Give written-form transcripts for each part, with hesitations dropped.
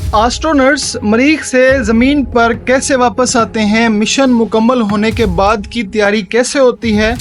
Astronauts मरीख से ज़मीन पर कैसे वापस आते हैं, मिशन मुकम्मल होने के बाद की तैयारी कैसे होती है।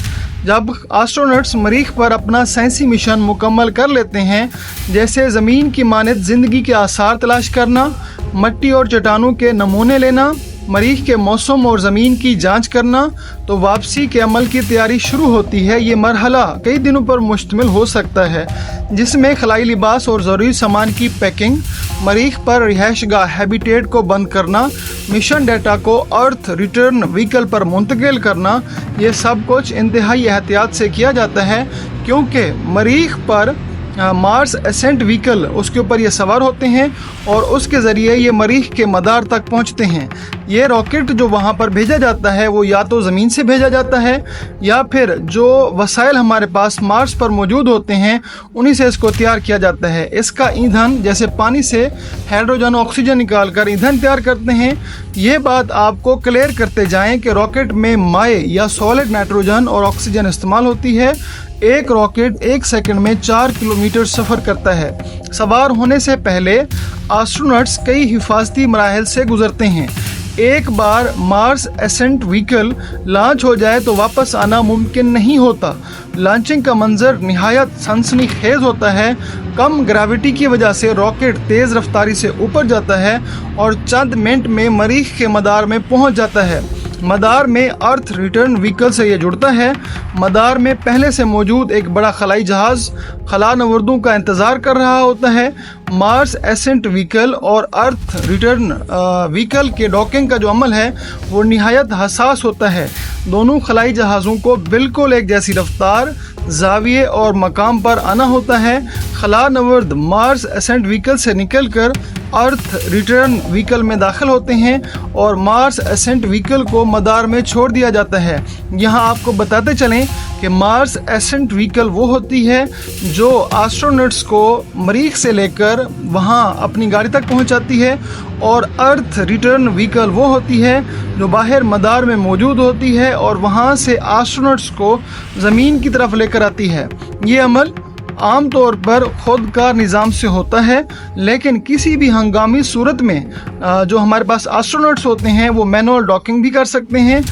जब एस्ट्रोनॉट्स मरीख पर अपना साइंसी मिशन मुकम्मल कर लेते हैं, जैसे ज़मीन की मानद ज़िंदगी के आसार तलाश करना, मिट्टी और चट्टानों के नमूने लेना, मरीख के मौसम और ज़मीन की जांच करना, तो वापसी के अमल की तैयारी शुरू होती है। ये मरहला कई दिनों पर मुश्तमिल हो सकता है, जिसमें खलाई लिबास और ज़रूरी सामान की पैकिंग, मरीख पर रिहाइशगाह हैबिटेट को बंद करना, मिशन डेटा को अर्थ रिटर्न व्हीकल पर मुंतकिल करना, ये सब कुछ इंतहाई एहतियात से किया जाता है, क्योंकि मरीख पर मार्स एसेंट व्हीकल उसके ऊपर ये सवार होते हैं और उसके ज़रिए ये मरीख के मदार तक पहुंचते हैं। ये रॉकेट जो वहां पर भेजा जाता है वो या तो ज़मीन से भेजा जाता है या फिर जो वसाइल हमारे पास मार्स पर मौजूद होते हैं उन्हीं से इसको तैयार किया जाता है। इसका ईंधन जैसे पानी से हाइड्रोजन ऑक्सीजन निकाल कर ईंधन तैयार करते हैं। ये बात आपको क्लियर करते जाएं कि रॉकेट में माए या सॉलिड नाइट्रोजन और ऑक्सीजन इस्तेमाल होती है। एक रॉकेट 1 सेकंड में 4 किलोमीटर सफ़र करता है। सवार होने से पहले एस्ट्रोनॉट्स कई हिफाजती मराहल से गुजरते हैं। एक बार मार्स एसेंट व्हीकल लॉन्च हो जाए तो वापस आना मुमकिन नहीं होता। लॉन्चिंग का मंजर निहायत सनसनीखेज होता है। कम ग्रेविटी की वजह से रॉकेट तेज़ रफ्तारी से ऊपर जाता है और चंद मिनट में मरीख के मदार में पहुंच जाता है। मदार में अर्थ रिटर्न व्हीकल से ये जुड़ता है। मदार में पहले से मौजूद एक बड़ा खलाई जहाज़ खला नवर्दों का इंतज़ार कर रहा होता है। मार्स एसेंट व्हीकल और अर्थ रिटर्न व्हीकल के डॉकिंग का जो अमल है वो निहायत हसास होता है। दोनों खलाई जहाज़ों को बिल्कुल एक जैसी रफ्तार, जाविये और मकाम पर आना होता है। खला नवर्द मार्स एसेंट व्हीकल से निकलकर अर्थ रिटर्न व्हीकल में दाखिल होते हैं और मार्स एसेंट व्हीकल को मदार में छोड़ दिया जाता है। यहाँ आपको बताते चलें कि मार्स एसेंट व्हीकल वो होती है जो एस्ट्रोनॉट्स को मरीख से लेकर वहाँ अपनी गाड़ी तक पहुँचाती है, और अर्थ रिटर्न व्हीकल वो होती है जो बाहर मदार में मौजूद होती है और वहाँ से एस्ट्रोनॉट्स को ज़मीन की तरफ लेकर आती है। ये अमल आम तौर पर खुद कार निज़ाम से होता है, लेकिन किसी भी हंगामी सूरत में जो हमारे पास एस्ट्रोनॉट्स होते हैं वो मैनुअल डॉकिंग भी कर सकते हैं।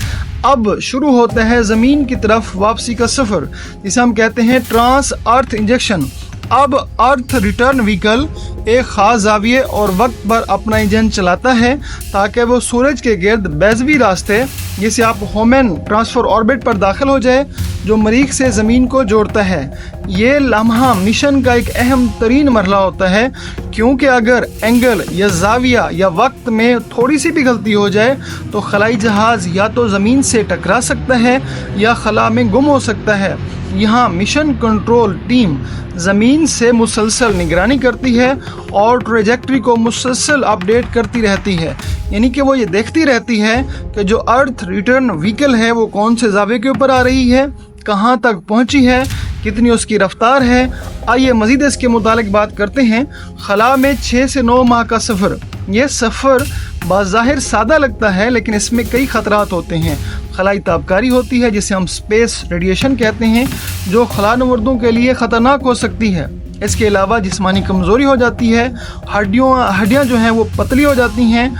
अब शुरू होता है ज़मीन की तरफ वापसी का सफ़र, जिसे हम कहते हैं ट्रांस अर्थ इंजेक्शन। अब अर्थ रिटर्न व्हीकल एक ख़ास जाविये और वक्त पर अपना इंजन चलाता है ताकि वो सूरज के गिर्द बैज़वी रास्ते, जिसे आप होमेन ट्रांसफ़र ऑर्बिट पर दाखिल हो जाए, जो मरीख से ज़मीन को जोड़ता है। ये लम्हा मिशन का एक अहम तरीन मरहला होता है, क्योंकि अगर एंगल या जाविया या वक्त में थोड़ी सी भी गलती हो जाए तो खलाई जहाज़ या तो ज़मीन से टकरा सकता है या खला में गुम हो सकता है। यहाँ मिशन कंट्रोल टीम ज़मीन से मुसलसल निगरानी करती है और ट्रेजेक्ट्री को मुसलसल अपडेट करती रहती है, यानी कि वो ये देखती रहती है कि जो अर्थ रिटर्न व्हीकल है वो कौन से जावे के ऊपर आ रही है, कहाँ तक पहुँची है, कितनी उसकी रफ्तार है। आइए मज़ीद इसके मुतालिक बात करते हैं। खला में 6 से 9 माह का सफ़र। ये सफ़र बाज़ाहिर सादा लगता है, लेकिन इसमें कई ख़तरात होते हैं। खलाई ताबकारी होती है, जिसे हम स्पेस रेडिएशन कहते हैं, जो खला नवर्दों के लिए ख़तरनाक हो सकती है। इसके अलावा जिस्मानी कमज़ोरी हो जाती है, हड्डियाँ जो हैं वो पतली हो जाती हैं,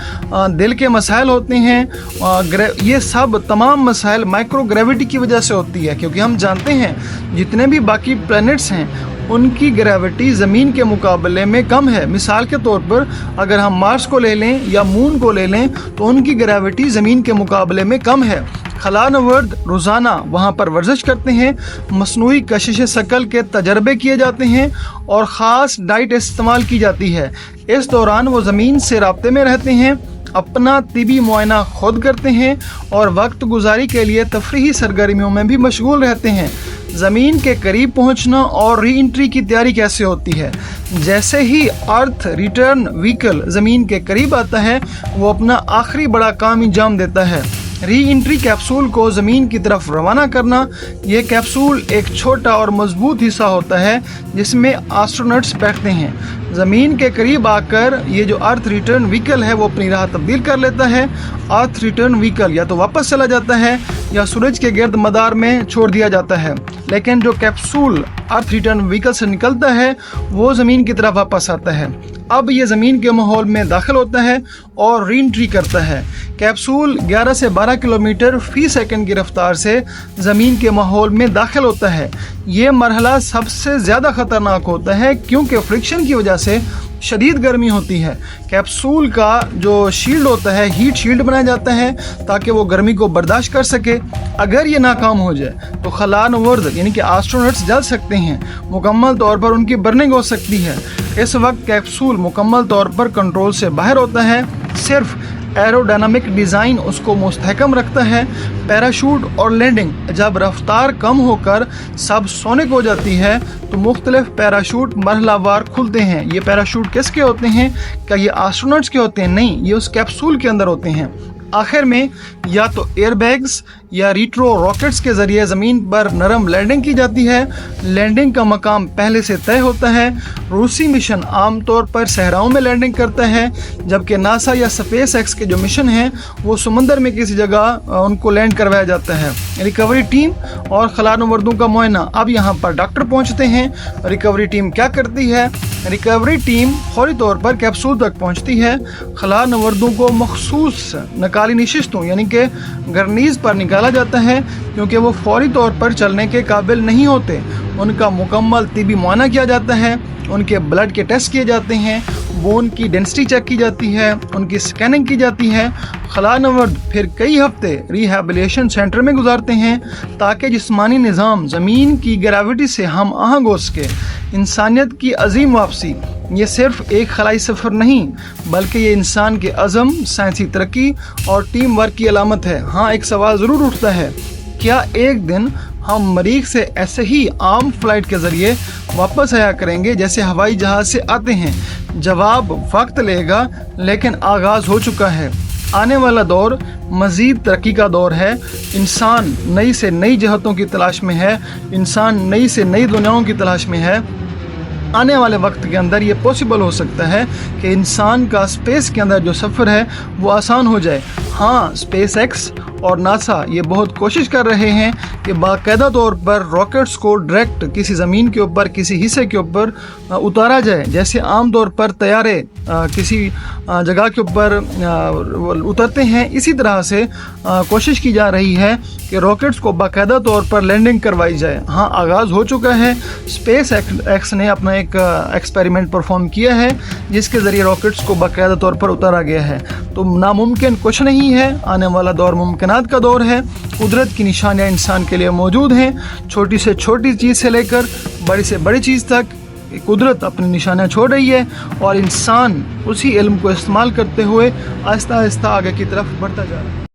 दिल के मसाइल होते हैं। ये सब तमाम मसाइल माइक्रो ग्रेविटी की वजह से होती है, क्योंकि हम जानते हैं जितने भी बाकी प्लैनेट्स हैं उनकी ग्रेविटी ज़मीन के मुकाबले में कम है। मिसाल के तौर पर अगर हम मार्स को ले लें या मून को ले लें तो उनकी ग्रेविटी ज़मीन के मुकाबले में कम है। खला नवर्द रोज़ाना वहाँ पर वर्जिश करते हैं, मसनूई कशिश शकल के तजर्बे किए जाते हैं और ख़ास डाइट इस्तेमाल की जाती है। इस दौरान वो ज़मीन से राब्ते में रहते हैं, अपना तिबी मुआयना खुद करते हैं और वक्त गुजारी के लिए तफरीही सरगर्मियों में भी मशगूल रहते हैं। ज़मीन के करीब पहुंचना और री एंट्री की तैयारी कैसे होती है। जैसे ही अर्थ रिटर्न व्हीकल ज़मीन के करीब आता है वो अपना आखिरी बड़ा काम अंजाम देता है, री एंट्री कैप्सूल को ज़मीन की तरफ रवाना करना। ये कैप्सूल एक छोटा और मजबूत हिस्सा होता है जिसमें एस्ट्रोनॉट्स बैठते हैं। ज़मीन के करीब आकर ये जो अर्थ रिटर्न व्हीकल है वो अपनी राह तब्दील कर लेता है। अर्थ रिटर्न व्हीकल या तो वापस चला जाता है या सूरज के गिर्द मदार में छोड़ दिया जाता है, लेकिन जो कैप्सूल अर्थ रिटर्न व्हीकल से निकलता है वो ज़मीन की तरफ वापस आता है। अब ये ज़मीन के माहौल में दाखिल होता है और री एंट्री करता है। कैप्सूल 11 से 12 किलोमीटर फी सेकंड की रफ्तार से ज़मीन के माहौल में दाखिल होता है। ये मरहला सबसे ज़्यादा ख़तरनाक होता है क्योंकि फ्रिक्शन की वजह से शदीद गर्मी होती है। कैप्सूल का जो शील्ड होता है, हीट शील्ड बनाया जाता है ताकि वो गर्मी को बर्दाश्त कर सके। अगर ये नाकाम हो जाए तो खलानवर्द यानी कि एस्ट्रोनॉट्स जल सकते हैं, मुकम्मल तौर पर उनकी बर्निंग हो सकती है। इस वक्त कैप्सूल मुकम्मल तौर पर कंट्रोल से बाहर होता है, सिर्फ एरोडायनामिक डिज़ाइन उसको मुस्तहकम रखता है। पैराशूट और लैंडिंग जब रफ्तार कम होकर सब सोनिक हो जाती है तो मुख्तलिफ पैराशूट मरहलावार खुलते हैं। ये पैराशूट किसके होते हैं? क्या ये एस्ट्रोनॉट्स के होते हैं? नहीं, ये उस कैप्सूल के अंदर होते हैं। आखिर में या तो एयरबैग्स या रिट्रो रॉकेट्स के ज़रिए ज़मीन पर नरम लैंडिंग की जाती है। लैंडिंग का मकाम पहले से तय होता है। रूसी मिशन आमतौर पर सहराओं में लैंडिंग करता है, जबकि नासा या स्पेस एक्स के जो मिशन हैं वो समंदर में किसी जगह उनको लैंड करवाया जाता है। रिकवरी टीम और खलानवर्दों का मुआयना। अब यहाँ पर डॉक्टर पहुँचते हैं। रिकवरी टीम क्या करती है? रिकवरी टीम फौरी तौर पर कैप्सूल तक पहुँचती है। खलानवर्दों को मखसूस नकाली नशिस्तों यानी कि गरनीज़ पर निकाला जाता है क्योंकि वो फौरी तौर पर चलने के काबिल नहीं होते। उनका मुकम्मल तिबी मुआयना किया जाता है, उनके ब्लड के टेस्ट किए जाते हैं, बोन की डेंसिटी चेक की जाती है, उनकी स्कैनिंग की जाती है। खलानवर्द फिर कई हफ्ते रिहैबिलिटेशन सेंटर में गुजारते हैं ताकि जिस्मानी निज़ाम ज़मीन की ग्रेविटी से हम आहंग हो सके। इंसानियत की अजीम वापसी ये सिर्फ एक खलाई सफ़र नहीं बल्कि ये इंसान के अज़म, साइंसी तरक्की और टीम वर्क की अलामत है। हाँ, एक सवाल ज़रूर उठता है, क्या एक दिन हम मरीख से ऐसे ही आम फ्लाइट के ज़रिए वापस आया करेंगे जैसे हवाई जहाज़ से आते हैं? जवाब वक्त लेगा, लेकिन आगाज़ हो चुका है। आने वाला दौर मज़ीद तरक्की का दौर है। इंसान नई से नई जहतों की तलाश में है, इंसान नई से नई दुनियाओं की तलाश में है। आने वाले वक्त के अंदर ये पॉसिबल हो सकता है कि इंसान का स्पेस के अंदर जो सफ़र है वो आसान हो जाए। हाँ, स्पेस एक्स और नासा ये बहुत कोशिश कर रहे हैं कि बाकायदा तौर पर रॉकेट्स को डायरेक्ट किसी ज़मीन के ऊपर, किसी हिस्से के ऊपर उतारा जाए। जैसे आम तौर पर तैयारे किसी जगह के ऊपर उतरते हैं, इसी तरह से कोशिश की जा रही है कि रॉकेट्स को बाकायदा तौर पर लैंडिंग करवाई जाए। हाँ, आगाज़ हो चुका है। स्पेस एक्स ने अपना एक एक्सपेरिमेंट परफॉर्म किया है जिसके ज़रिए रॉकेट्स को बाकायदा तौर पर उतारा गया है। तो नामुमकिन कुछ नहीं है, आने वाला दौर मुमकिनात का दौर है। कुदरत की निशानियाँ इंसान के लिए मौजूद हैं। छोटी से छोटी चीज़ से लेकर बड़ी से बड़ी चीज़ तक कुदरत अपनी निशानियाँ छोड़ रही है और इंसान उसी इल्म को इस्तेमाल करते हुए आहिस्ता आहिस्ता आगे की तरफ बढ़ता जा रहा है।